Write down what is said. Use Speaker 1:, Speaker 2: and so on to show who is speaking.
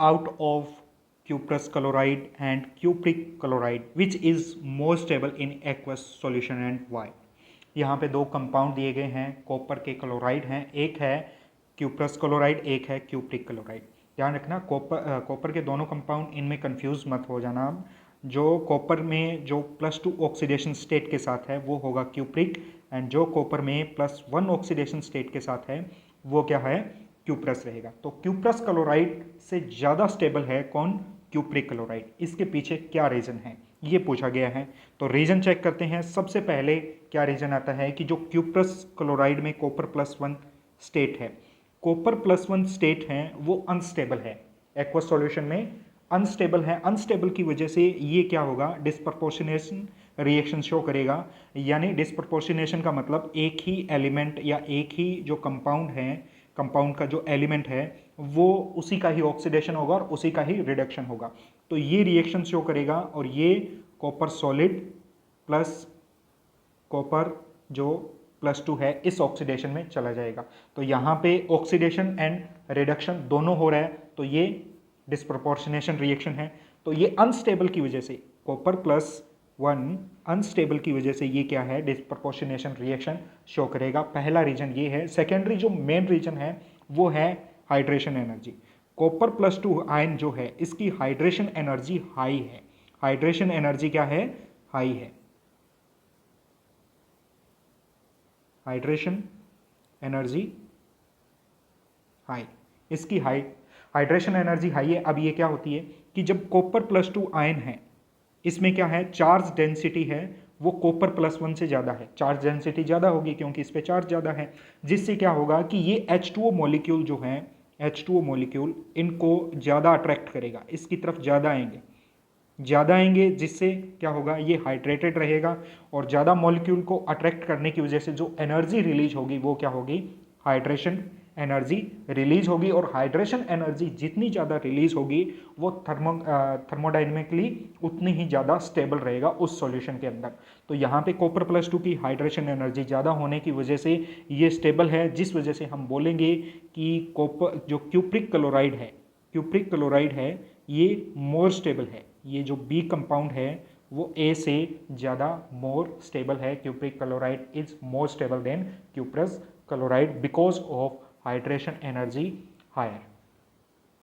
Speaker 1: out of cuprous chloride and cupric chloride which is more stable in aqueous solution and why। यहाँ पे दो compound दिए गए हैं, कॉपर के क्लोराइड हैं, एक है क्यूप्रस क्लोराइड, एक है क्यूप्रिक क्लोराइड। ध्यान रखना कॉपर के दोनों कंपाउंड, इनमें कंफ्यूज मत हो जाना। आप जो कॉपर में जो +2 ऑक्सीडेशन स्टेट के साथ है वो होगा क्यूप्रिक, एंड जो कॉपर में +1 ऑक्सीडेशन स्टेट के साथ है वो क्या है, क्यूप्रस रहेगा। तो क्यूप्रस क्लोराइड से ज़्यादा स्टेबल है कौन, क्यूप्रिक क्लोराइड। इसके पीछे क्या रीज़न है ये पूछा गया है। तो रीज़न चेक करते हैं। सबसे पहले क्या रीज़न आता है कि जो क्यूप्रस क्लोराइड में कॉपर +1 स्टेट है, कॉपर +1 स्टेट है वो अनस्टेबल है, एक्वस सॉल्यूशन में अनस्टेबल है। अनस्टेबल की वजह से ये क्या होगा, डिस्प्रपोर्शनेशन रिएक्शन शो करेगा। यानी डिस्प्रपोर्शनेशन का मतलब एक ही एलिमेंट या एक ही जो कंपाउंड है, कंपाउंड का जो एलिमेंट है वो उसी का ही ऑक्सीडेशन होगा और उसी का ही रिडक्शन होगा। तो ये रिएक्शन शो करेगा और ये कॉपर सॉलिड प्लस कॉपर जो +2 है इस ऑक्सीडेशन में चला जाएगा। तो यहाँ पे ऑक्सीडेशन एंड रिडक्शन दोनों हो रहा है, तो ये डिस्प्रपोर्शनेशन रिएक्शन है। तो ये अनस्टेबल की वजह से, कॉपर +1 अनस्टेबल की वजह से ये क्या है, डिस्प्रपोर्शनेशन रिएक्शन शो करेगा। पहला रीजन ये है। सेकेंडरी जो मेन रीजन है वो है हाइड्रेशन एनर्जी। कॉपर +2 आयन जो है इसकी हाइड्रेशन एनर्जी हाई है। हाइड्रेशन एनर्जी क्या है, हाई है। हाइड्रेशन एनर्जी हाई, इसकी हाइड्रेशन एनर्जी हाई है। अब ये क्या होती है कि जब कॉपर +2 आयन है, इसमें क्या है, चार्ज डेंसिटी है वो कॉपर +1 से ज़्यादा है। चार्ज डेंसिटी ज़्यादा होगी क्योंकि इस पे चार्ज ज़्यादा है, जिससे क्या होगा कि ये H2O मॉलिक्यूल जो है, H2O मॉलिक्यूल इनको ज़्यादा अट्रैक्ट करेगा, इसकी तरफ ज़्यादा आएंगे, जिससे क्या होगा, ये हाइड्रेटेड रहेगा और ज़्यादा मॉलिक्यूल को अट्रैक्ट करने की वजह से जो एनर्जी रिलीज होगी वो क्या होगी, हाइड्रेशन एनर्जी रिलीज होगी। और हाइड्रेशन एनर्जी जितनी ज़्यादा रिलीज होगी वो थर्मोडाइनमिकली उतनी ही ज़्यादा स्टेबल रहेगा उस सॉल्यूशन के अंदर। तो यहाँ पे कॉपर +2 की हाइड्रेशन एनर्जी ज़्यादा होने की वजह से ये स्टेबल है, जिस वजह से हम बोलेंगे कि कॉपर जो क्यूप्रिक क्लोराइड है ये मोर स्टेबल है। ये जो बी कंपाउंड है वो ए से ज़्यादा मोर स्टेबल है। Cupric chloride is more stable than cuprous chloride because of hydration energy higher.